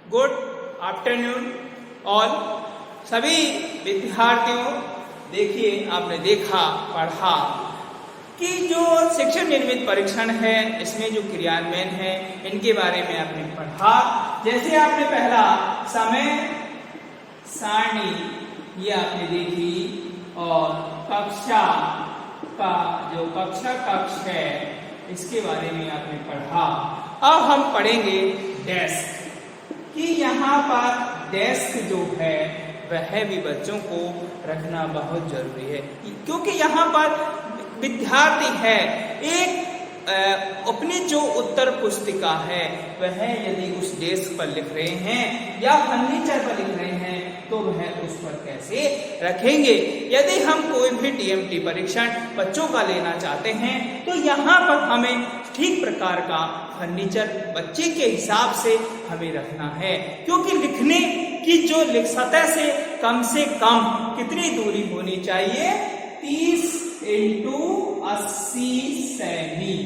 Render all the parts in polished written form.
Good afternoon all. सभी विद्यार्थियों, देखिए आपने देखा पढ़ा कि जो शिक्षण निर्मित परीक्षण है इसमें जो क्रियान्वयन है इनके बारे में आपने पढ़ा। जैसे आपने पहला समय सारणी ये आपने देखी और कक्षा का जो कक्षा कक्ष है इसके बारे में आपने पढ़ा। अब हम पढ़ेंगे डेस्क कि यहाँ पर डेस्क जो है वह भी बच्चों को रखना बहुत जरूरी है, क्योंकि यहाँ पर विद्यार्थी है एक अपनी जो उत्तर पुस्तिका है वह यदि उस डेस्क पर लिख रहे हैं या फर्नीचर पर लिख रहे हैं तो वह उस पर कैसे रखेंगे। यदि हम कोई भी टीएमटी परीक्षण बच्चों का लेना चाहते हैं तो यहाँ पर हमें ठीक प्रकार का फर्नीचर बच्चे के हिसाब से हमें रखना है, क्योंकि लिखने की जो सतह से कम कितनी दूरी होनी चाहिए, 30 × 80 सेमी,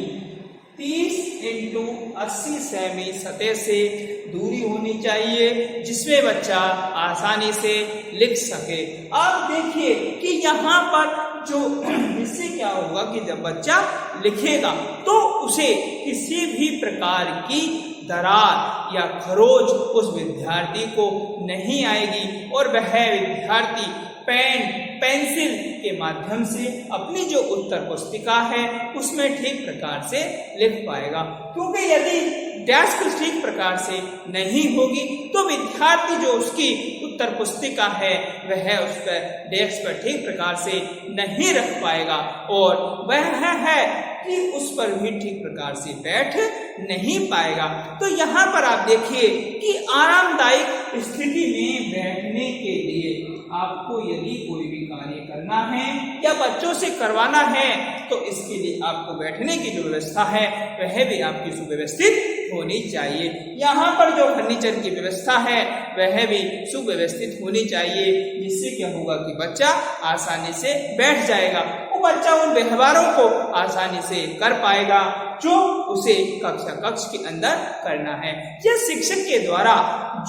30 × 80 सेमी सतह से दूरी होनी चाहिए जिसमें बच्चा आसानी से लिख सके। अब देखिए कि यहाँ पर जो इससे क्या होगा कि जब बच्चा लिखेगा तो उसे किसी भी प्रकार की दरार या खरोच उस विद्यार्थी को नहीं आएगी और वह विद्यार्थी पेन पेंसिल के माध्यम से अपनी जो उत्तर पुस्तिका है उसमें ठीक प्रकार से लिख पाएगा। क्योंकि यदि डेस्क ठीक प्रकार से नहीं होगी तो विद्यार्थी जो उसकी उत्तर पुस्तिका है वह उस पर डेस्क पर ठीक प्रकार से नहीं रख पाएगा और वह है कि उस पर भी ठीक प्रकार से बैठ नहीं पाएगा। तो यहाँ पर आप देखिए कि आरामदायक स्थिति में बैठने के लिए आपको यदि कोई भी कार्य करना है या बच्चों से करवाना है तो इसके लिए आपको बैठने की जो व्यवस्था है वह भी आपकी सुव्यवस्थित होनी चाहिए। यहाँ पर जो फर्नीचर की व्यवस्था है वह भी सुव्यवस्थित होनी चाहिए, जिससे क्या होगा कि बच्चा आसानी से बैठ जाएगा, वो बच्चा उन व्यवहारों को आसानी से कर पाएगा जो उसे कक्षा कक्ष के अंदर करना है। यह शिक्षक के द्वारा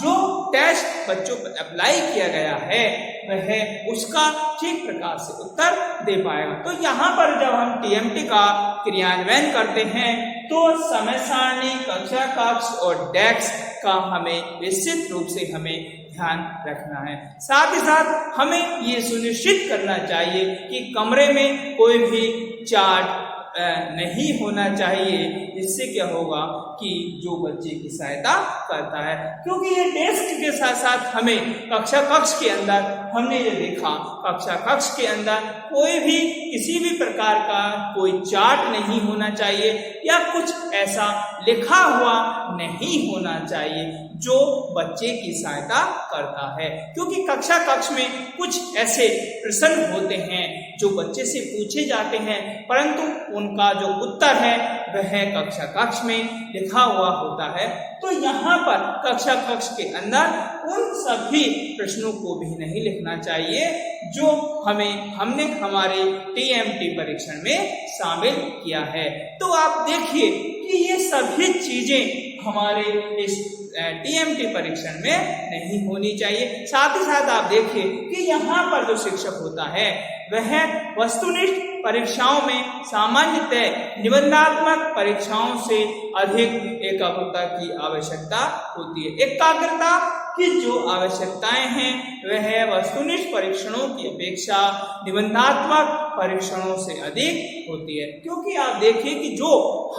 जो टेस्ट बच्चों पर अप्लाई किया गया है वह उसका ठीक प्रकार से उत्तर दे पाएगा। तो यहाँ पर जब हम टीएमटी का क्रियान्वयन करते हैं तो समय सारणी, कक्षा कक्ष और डेस्क का हमें निश्चित रूप से हमें ध्यान रखना है। साथ ही साथ हमें ये सुनिश्चित करना चाहिए कि कमरे में कोई भी चार्ट नहीं होना चाहिए, जिससे क्या होगा कि जो बच्चे की सहायता करता है। क्योंकि ये डेस्क के साथ साथ हमें कक्षा कक्ष के अंदर हमने ये देखा, कक्षा कक्ष के अंदर कोई भी किसी भी प्रकार का कोई चार्ट नहीं होना चाहिए या कुछ ऐसा लिखा हुआ नहीं होना चाहिए जो बच्चे की सहायता करता है। क्योंकि कक्षा कक्ष में कुछ ऐसे प्रश्न होते हैं जो बच्चे से पूछे जाते हैं, परंतु उनका जो उत्तर है वह कक्षा कक्ष में लिखा हुआ होता है। तो यहाँ पर कक्षा कक्ष के अंदर उन सभी प्रश्नों को भी नहीं लिखना चाहिए जो हमने हमारे टीएमटी परीक्षण में शामिल किया है। तो आप देखिए कि ये सभी चीजें हमारे इस टीएमटी परीक्षण में नहीं होनी चाहिए। साथ ही साथ आप देखिए कि यहाँ पर जो शिक्षक होता है वह वस्तुनिष्ठ परीक्षाओं में सामान्यतः निबंधात्मक परीक्षाओं से अधिक एकाग्रता की आवश्यकता होती है। एकाग्रता की जो आवश्यकताएं हैं वह वस्तुनिष्ठ परीक्षणों की अपेक्षा निबंधात्मक परीक्षणों से अधिक होती है। क्योंकि आप देखिए कि जो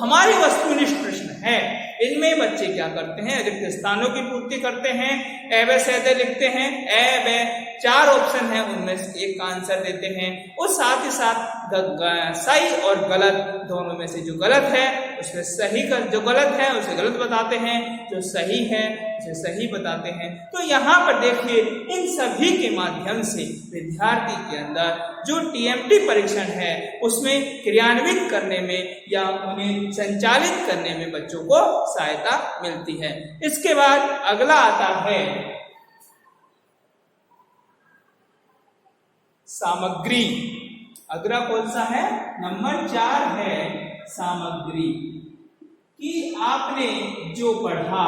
हमारे वस्तुनिष्ठ प्रश्न है इनमें बच्चे क्या करते हैं, रिक्त स्थानों की पूर्ति करते हैं, ए व सैदे लिखते हैं, ए व 4 ऑप्शन है उनमें से एक का आंसर देते हैं और साथ ही साथ सही और गलत दोनों में से जो गलत है उसमें सही का जो गलत है उसे गलत बताते हैं, जो सही है उसे सही बताते हैं। तो यहाँ पर देखिए इन सभी के माध्यम से विद्यार्थी के अंदर जो टीएमटी परीक्षण है उसमें क्रियान्वित करने में या उन्हें संचालित करने में बच्चों को सहायता मिलती है। इसके बाद अगला आता है सामग्री। अगला कौन सा है, नंबर 4 है सामग्री। कि आपने जो पढ़ा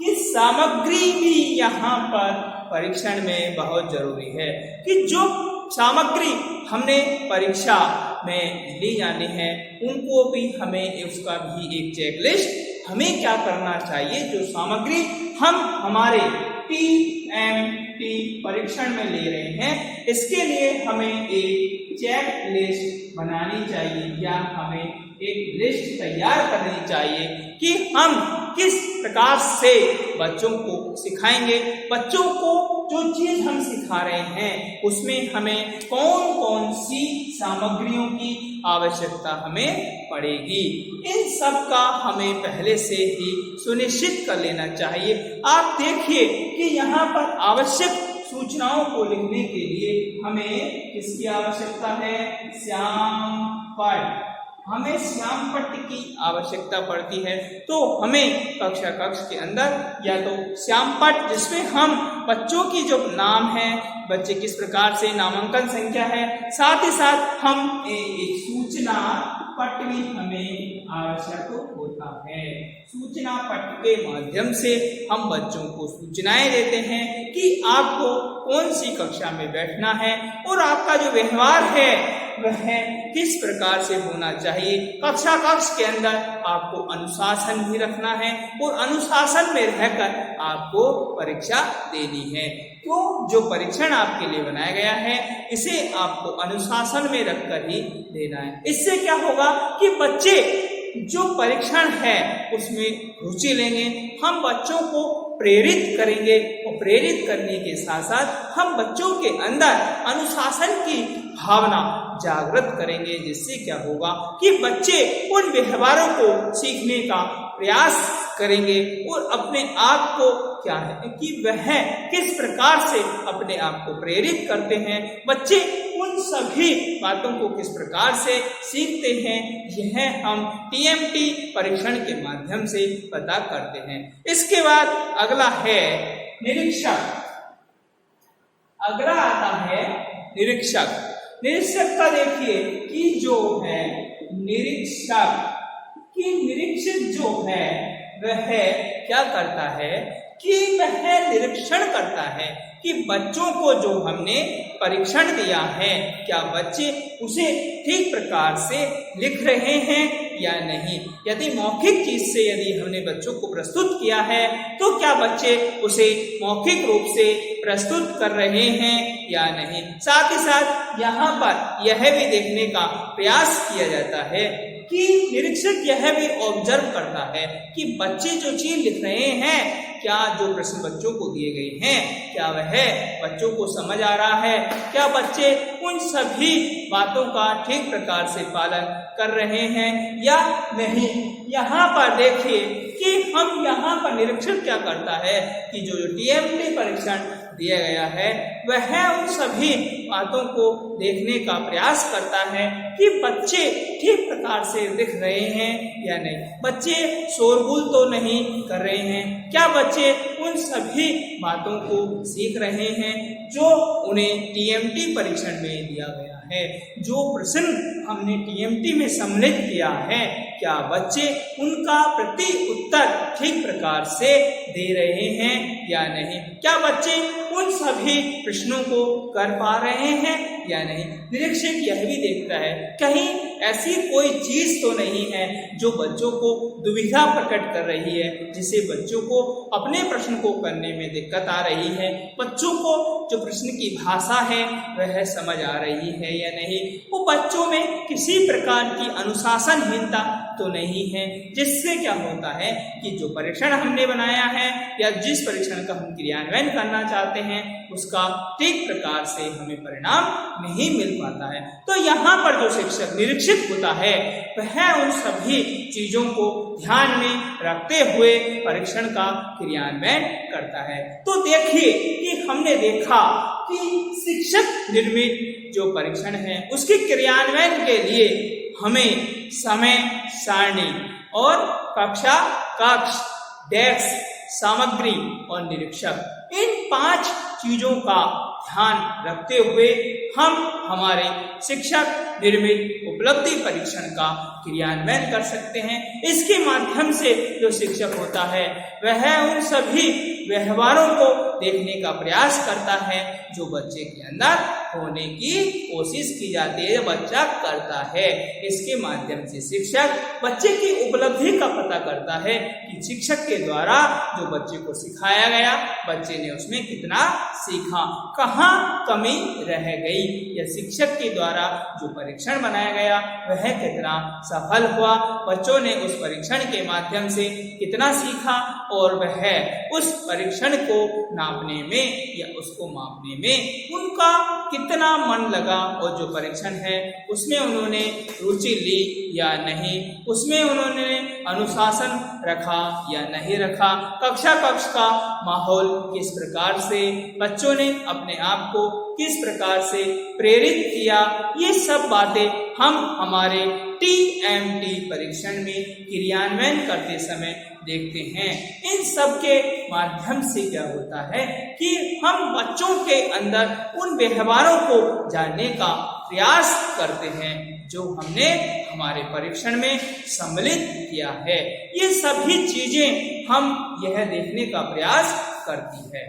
कि सामग्री भी यहाँ पर परीक्षण में बहुत जरूरी है कि जो सामग्री हमने परीक्षा में ली जानी है उनको भी हमें उसका भी एक चेकलिस्ट हमें क्या करना चाहिए। जो सामग्री हम हमारे टीएमटी परीक्षण में ले रहे हैं इसके लिए हमें एक चेक लिस्ट बनानी चाहिए या हमें एक लिस्ट तैयार करनी चाहिए कि हम किस प्रकार से बच्चों को सिखाएंगे। बच्चों को जो चीज हम सिखा रहे हैं उसमें हमें कौन कौन सी सामग्रियों की आवश्यकता हमें पड़ेगी, इन सब का हमें पहले से ही सुनिश्चित कर लेना चाहिए। आप देखिए कि यहाँ पर आवश्यक सूचनाओं को लिखने के लिए हमें किसकी आवश्यकता है, श्याम पट्ट। हमें श्याम पट्ट की आवश्यकता पड़ती है तो हमें कक्ष के अंदर या तो श्याम पट्ट जिसमें हम बच्चों की जो नाम है, बच्चे किस प्रकार से, नामांकन संख्या है, साथ ही साथ हम एक सूचना पट्ट भी हमें आवश्यक होता है। सूचना पट्ट के माध्यम से हम बच्चों को सूचनाएं देते हैं कि आपको कौन सी कक्षा में बैठना है और आपका जो व्यवहार है वह किस प्रकार से होना चाहिए। कक्ष के अंदर आपको अनुशासन भी रखना है और अनुशासन में रहकर आपको परीक्षा देनी है। तो जो परीक्षण आपके लिए बनाया गया है इसे आपको अनुशासन में रखकर ही देना है। इससे क्या होगा कि बच्चे जो परीक्षण है उसमें रुचि लेंगे, हम बच्चों को प्रेरित करेंगे और प्रेरित करने के साथ साथ हम बच्चों के अंदर अनुशासन की भावना जागृत करेंगे, जिससे क्या होगा कि बच्चे उन व्यवहारों को सीखने का प्रयास करेंगे और अपने आप को क्या है कि वह किस प्रकार से अपने आप को प्रेरित करते हैं, बच्चे उन सभी बातों को किस प्रकार से सीखते हैं, यह हम टीएमटी परीक्षण के माध्यम से पता करते हैं। इसके बाद अगला है निरीक्षक। अगला आता है निरीक्षक। निरीक्षक का देखिए कि जो है निरीक्षक कि निरीक्षक जो है वह क्या करता है कि वह निरीक्षण करता है कि बच्चों को जो हमने परीक्षण दिया है क्या बच्चे उसे ठीक प्रकार से लिख रहे हैं या नहीं। यदि मौखिक चीज से यदि हमने बच्चों को प्रस्तुत किया है तो क्या बच्चे उसे मौखिक रूप से प्रस्तुत कर रहे हैं या नहीं। साथ ही साथ यहाँ पर यह भी देखने का प्रयास किया जाता है कि निरीक्षक यह भी ऑब्जर्व करता है कि बच्चे जो चीज लिख रहे हैं क्या जो प्रश्न बच्चों को दिए गए हैं क्या वह बच्चों को समझ आ रहा है, क्या बच्चे उन सभी बातों का ठीक प्रकार से पालन कर रहे हैं या नहीं। यहाँ पर देखिए कि हम यहाँ पर निरीक्षण क्या करता है कि जो टीएमटी परीक्षण दिया गया है वह उन सभी बातों को देखने का प्रयास करता है कि बच्चे ठीक प्रकार से लिख रहे हैं या नहीं, बच्चे शोरगुल तो नहीं कर रहे हैं, क्या बच्चे उन सभी बातों को सीख रहे हैं जो उन्हें टीएमटी परीक्षण में दिया गया है। जो प्रश्न हमने टीएमटी में सम्मिलित किया है क्या बच्चे उनका प्रति उत्तर ठीक प्रकार से दे रहे हैं या नहीं, क्या बच्चे उन सभी प्रश्नों को कर पा रहे हैं या नहीं। निरीक्षक यह भी देखता है कहीं ऐसी कोई चीज तो नहीं है जो बच्चों को दुविधा प्रकट कर रही है, जिससे बच्चों को अपने प्रश्न को करने में दिक्कत आ रही है, बच्चों को जो प्रश्न की भाषा है वह समझ आ रही है या नहीं, वो बच्चों में किसी प्रकार की अनुशासनहीनता तो नहीं है। जिससे क्या होता है कि जो परीक्षण हमने बनाया है या जिस परीक्षण का हम क्रियान्वयन करना चाहते हैं उसका ठीक प्रकार से हमें परिणाम नहीं मिल पाता है। तो यहाँ पर जो शिक्षक निरीक्षक होता है वह उन सभी चीजों को ध्यान में रखते हुए परीक्षण का क्रियान्वयन करता है। तो देखिए कि हमने देखा कि शिक्षक निर्मित जो परीक्षण है उसके क्रियान्वयन के लिए हमें समय सारणी और कक्षा, कक्ष, डेस्क, सामग्री और निरीक्षक इन 5 चीजों का ध्यान रखते हुए हम हमारे शिक्षक निर्मित उपलब्धि परीक्षण का क्रियान्वयन कर सकते हैं। इसके माध्यम से जो शिक्षक होता है वह उन सभी व्यवहारों को देखने का प्रयास करता है जो बच्चे के अंदर होने की कोशिश की जाती है, बच्चा करता है। इसके माध्यम से शिक्षक बच्चे की उपलब्धि का पता करता है कि शिक्षक के द्वारा जो बच्चे को सिखाया गया, बच्चे ने उसमें कितना सीखा, कहाँ कमी रह गई, या शिक्षक के द्वारा जो परीक्षण बनाया गया वह कितना सफल हुआ, बच्चों ने उस परीक्षण के माध्यम से कितना सीखा और वह उस परीक्षण को नापने में या उसको मापने में उनका कितना मन लगा और जो परीक्षण है उसमें उन्होंने रुचि ली या नहीं, उसमें उन्होंने अनुशासन रखा या नहीं रखा, कक्षा का माहौल किस प्रकार से, बच्चों ने अपने आप को किस प्रकार से प्रेरित किया, ये सब बातें हम हमारे TMT परीक्षण में क्रियान्वयन करते समय देखते हैं। इन सब के माध्यम से क्या होता है कि हम बच्चों के अंदर उन व्यवहारों को जानने का प्रयास करते हैं जो हमने हमारे परीक्षण में सम्मिलित किया है। ये सभी चीजें हम यह देखने का प्रयास करती है।